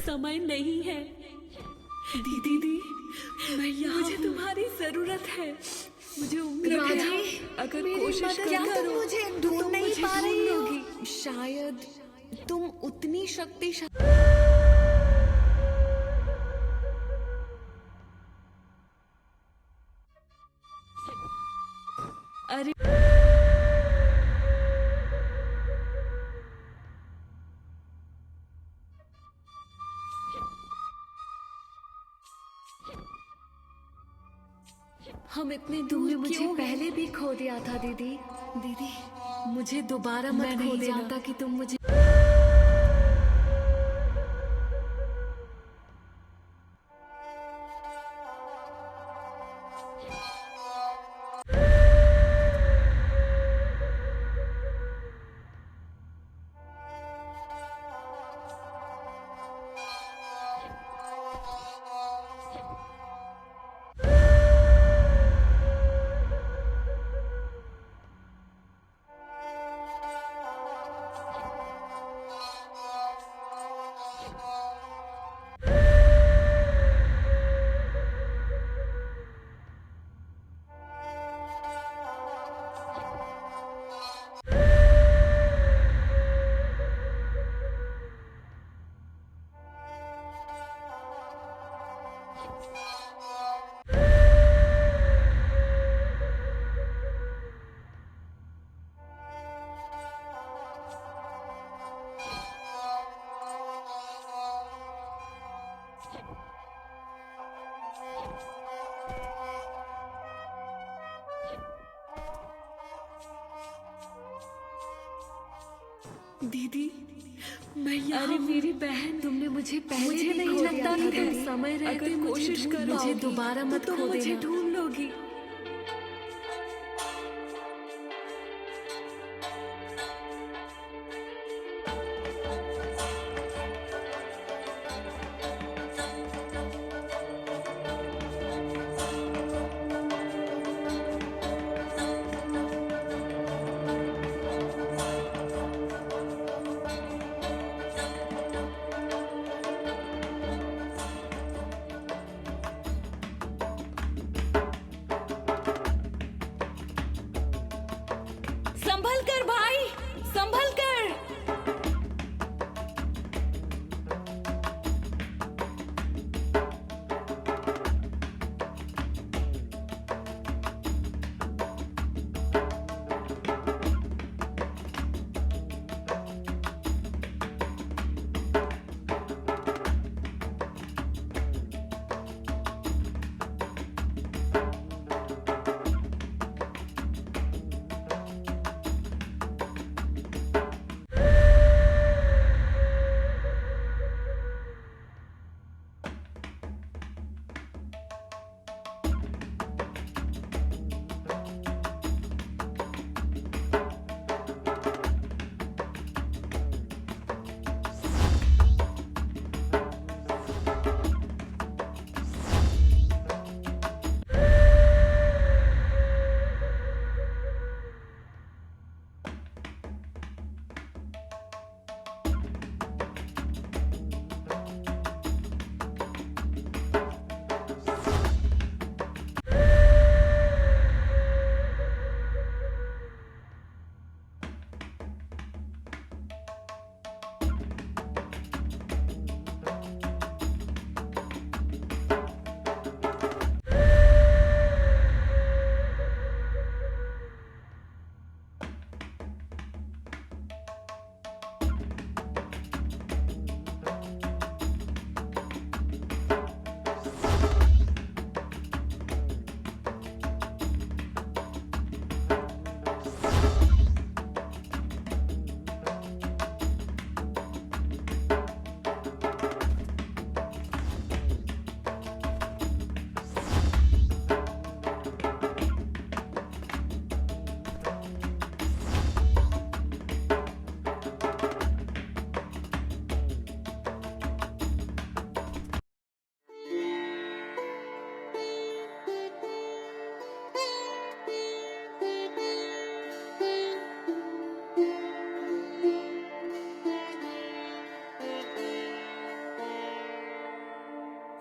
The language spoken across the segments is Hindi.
समय नहीं है। दीदी मैं यहाँ मुझे तुम्हारी जरूरत है। मुझे उम्मीद है राजी, अगर मेरी कोशिश मदद करो करो, मुझे तो ढूंढ तुम नहीं मुझे पा रही ढूंढ होगी। शायद तुम उतनी शक्तिशाली। अरे हम इतने दूर तुमने मुझे क्यों गए? पहले भी खो दिया था दीदी। दीदी मुझे दोबारा मत मैं खो नहीं देना। जानता कि तुम मुझे दीदी मैं यहाँ अरे मेरी बहन, तुमने मुझे पहले मुझे भी नहीं खो लगता दिया था कि तुम दीदी। समय रहते अगर मुझे कोशिश ढूंढ करो मुझे पाओगी, दोबारा तो मत तुम खो मुझे देना। ढूंढ लोगी। संभल कर भाई, संभल कर।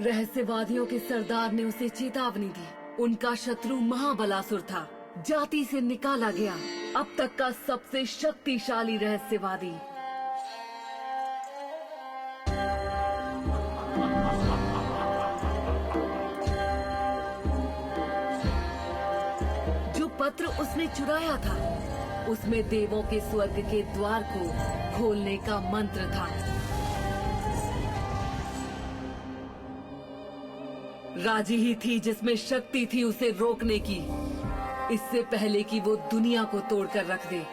रहस्यवादियों के सरदार ने उसे चेतावनी दी। उनका शत्रु महाबलासुर था, जाति से निकाला गया, अब तक का सबसे शक्तिशाली रहस्यवादी। जो पत्र उसने चुराया था, उसमें देवों के स्वर्ग के द्वार को खोलने का मंत्र था। राजी ही थी जिसमें शक्ति थी उसे रोकने की, इससे पहले कि वो दुनिया को तोड़कर रख दे।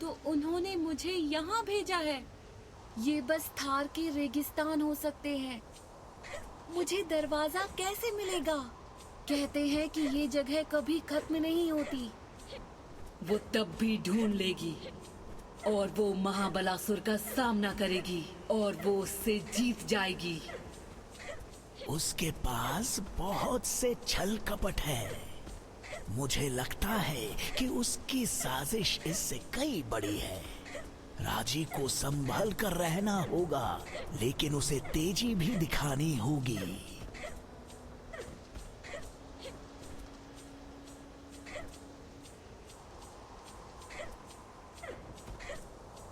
तो उन्होंने मुझे यहाँ भेजा है। ये बस थार के रेगिस्तान हो सकते हैं। मुझे दरवाजा कैसे मिलेगा? कहते हैं कि ये जगह कभी खत्म नहीं होती। वो तब भी ढूंढ लेगी और वो महाबलासुर का सामना करेगी और वो उससे जीत जाएगी। उसके पास बहुत से छल कपट है। मुझे लगता है कि उसकी साजिश इससे कई बड़ी है। राजी को संभल कर रहना होगा, लेकिन उसे तेजी भी दिखानी होगी।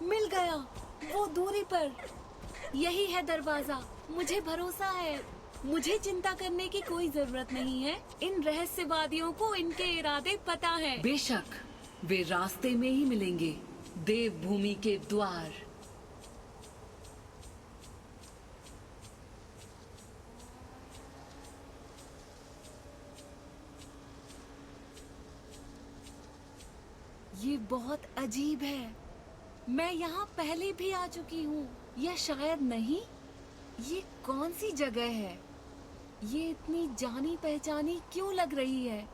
मिल गया, वो दूरी पर। यही है दरवाजा। मुझे भरोसा है। मुझे चिंता करने की कोई जरूरत नहीं है। इन रहस्यवादियों को इनके इरादे पता है। बेशक वे रास्ते में ही मिलेंगे, देवभूमि के द्वार। ये बहुत अजीब है। मैं यहाँ पहले भी आ चुकी हूँ, या शायद नहीं। ये कौन सी जगह है? ये इतनी जानी पहचानी क्यों लग रही है?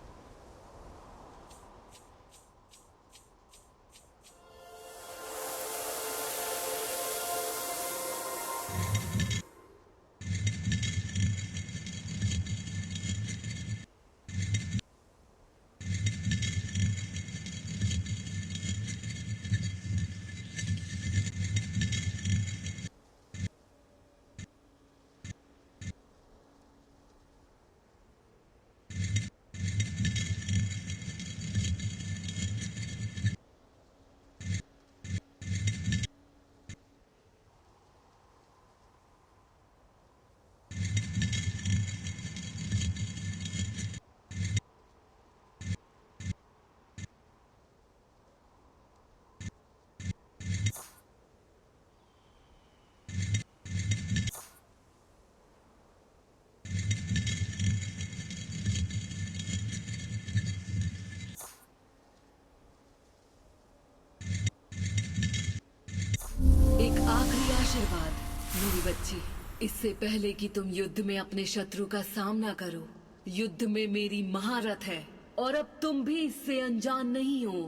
एक आखिरी आशीर्वाद मेरी बच्ची, इससे पहले कि तुम युद्ध में अपने शत्रु का सामना करो। युद्ध में मेरी महारत है और अब तुम भी इससे अनजान नहीं हो।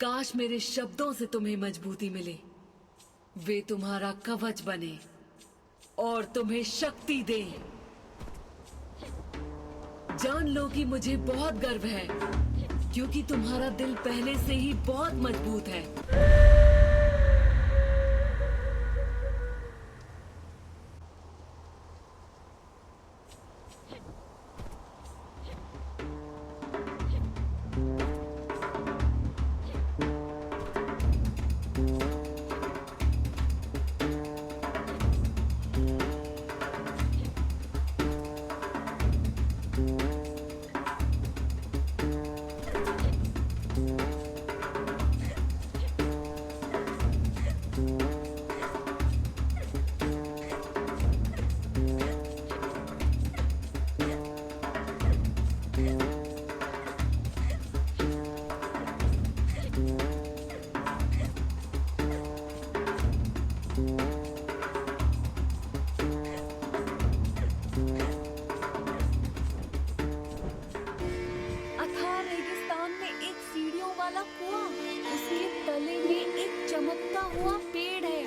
काश मेरे शब्दों से तुम्हें मजबूती मिले, वे तुम्हारा कवच बने और तुम्हें शक्ति दे। जान लो कि मुझे बहुत गर्व है, क्योंकि तुम्हारा दिल पहले से ही बहुत मजबूत है। हुआ पेड़ है।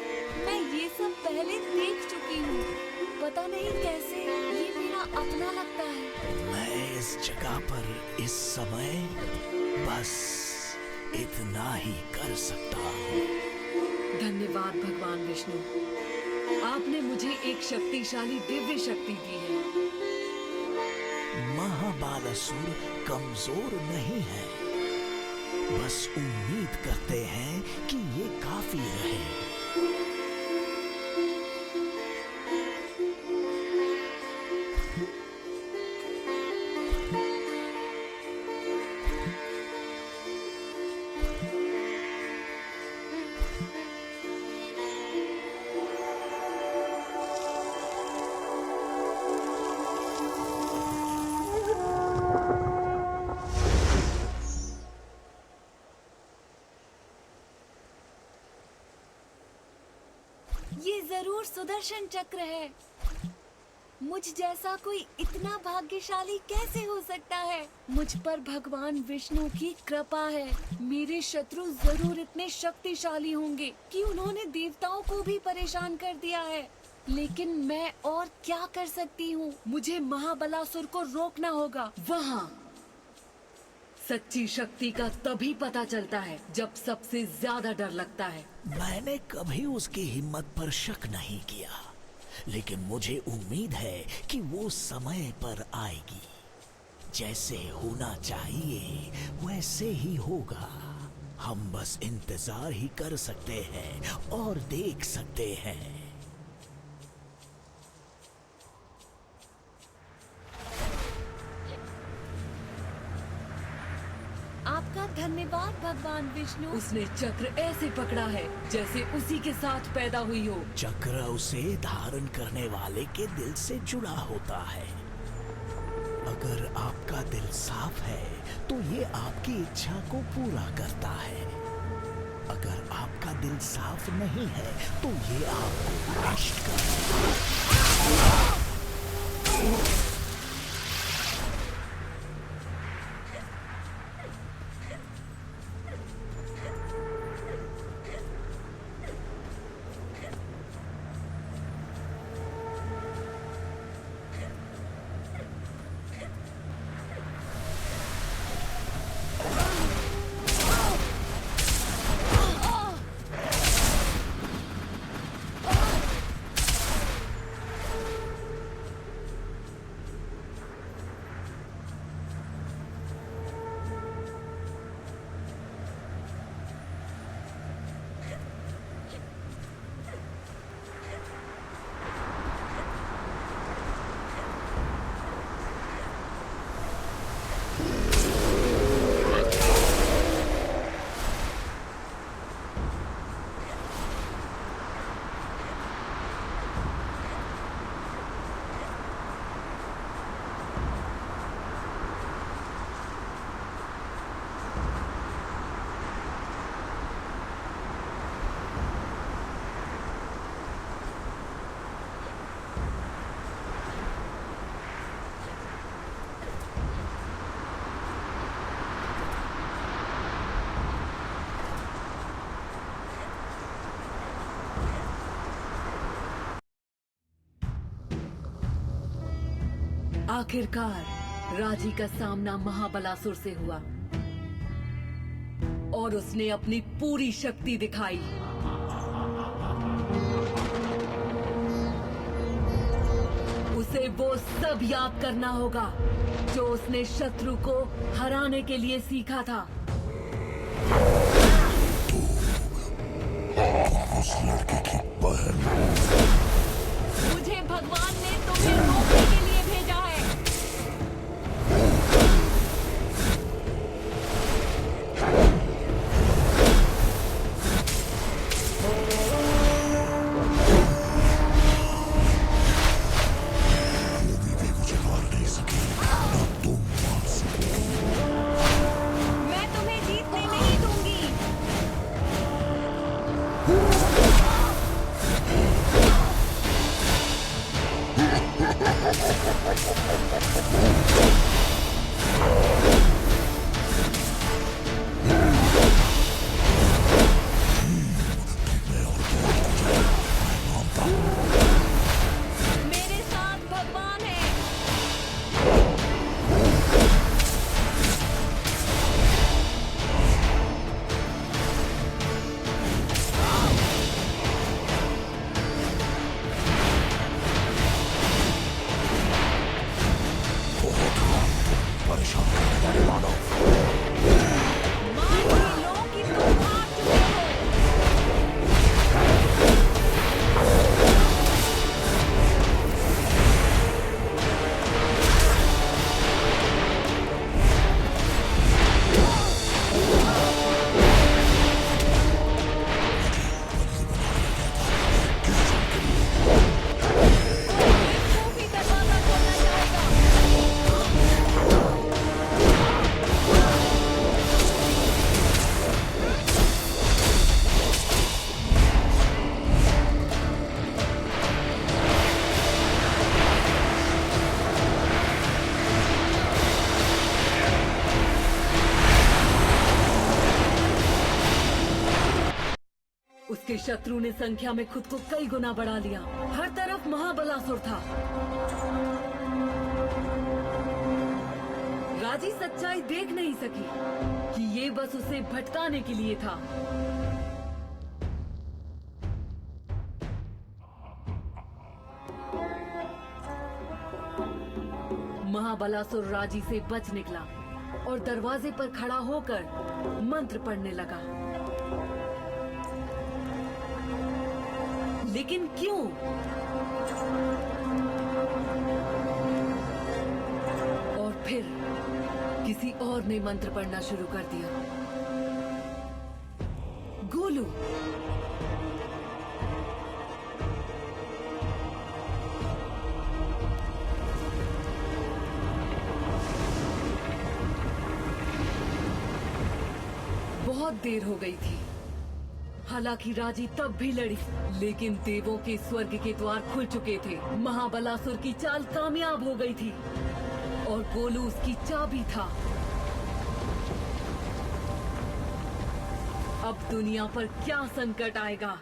मैं ये सब पहले देख चुकी हूँ। पता नहीं कैसे ये मेरा अपना लगता है। मैं इस जगह पर इस समय बस इतना ही कर सकता हूँ। धन्यवाद भगवान विष्णु, आपने मुझे एक शक्तिशाली दिव्य शक्ति दी है। महाबालासुर कमजोर नहीं है, बस उम्मीद करते हैं कि ये काफी रहे। ये जरूर सुदर्शन चक्र है। मुझ जैसा कोई इतना भाग्यशाली कैसे हो सकता है? मुझ पर भगवान विष्णु की कृपा है। मेरे शत्रु जरूर इतने शक्तिशाली होंगे कि उन्होंने देवताओं को भी परेशान कर दिया है। लेकिन मैं और क्या कर सकती हूँ? मुझे महाबलासुर को रोकना होगा। वहाँ सच्ची शक्ति का तभी पता चलता है जब सबसे ज्यादा डर लगता है। मैंने कभी उसकी हिम्मत पर शक नहीं किया, लेकिन मुझे उम्मीद है कि वो समय पर आएगी। जैसे होना चाहिए वैसे ही होगा। हम बस इंतजार ही कर सकते हैं और देख सकते हैं। आपका धन्यवाद भगवान विष्णु। उसने चक्र ऐसे पकड़ा है जैसे उसी के साथ पैदा हुई हो। चक्र उसे धारण करने वाले के दिल से जुड़ा होता है। अगर आपका दिल साफ है तो ये आपकी इच्छा को पूरा करता है। अगर आपका दिल साफ नहीं है तो ये आपको नष्ट करता है। आखिरकार राजी का सामना महाबलासुर से हुआ और उसने अपनी पूरी शक्ति दिखाई। उसे वो सब याद करना होगा जो उसने शत्रु को हराने के लिए सीखा था। उस लड़के की बहन। मुझे भगवान ने तुम्हें रोकने के लिए भेजा है। कोई भी मुझे मार नहीं सके, ना तुम मार सकोगी। मैं तुम्हें जीतने नहीं दूंगी। उसके शत्रु ने संख्या में खुद को कई गुना बढ़ा लिया। हर तरफ महाबलासुर था। राजी सच्चाई देख नहीं सकी कि ये बस उसे भटकाने के लिए था। महाबलासुर राजी से बच निकला और दरवाजे पर खड़ा होकर मंत्र पढ़ने लगा। लेकिन क्यों? और फिर किसी और ने मंत्र पढ़ना शुरू कर दिया। गोलू। बहुत देर हो गई थी। हालांकि राजी तब भी लड़ी, लेकिन देवों के स्वर्ग के द्वार खुल चुके थे। महाबलासुर की चाल कामयाब हो गई थी और गोलू उसकी चाबी था। अब दुनिया पर क्या संकट आएगा?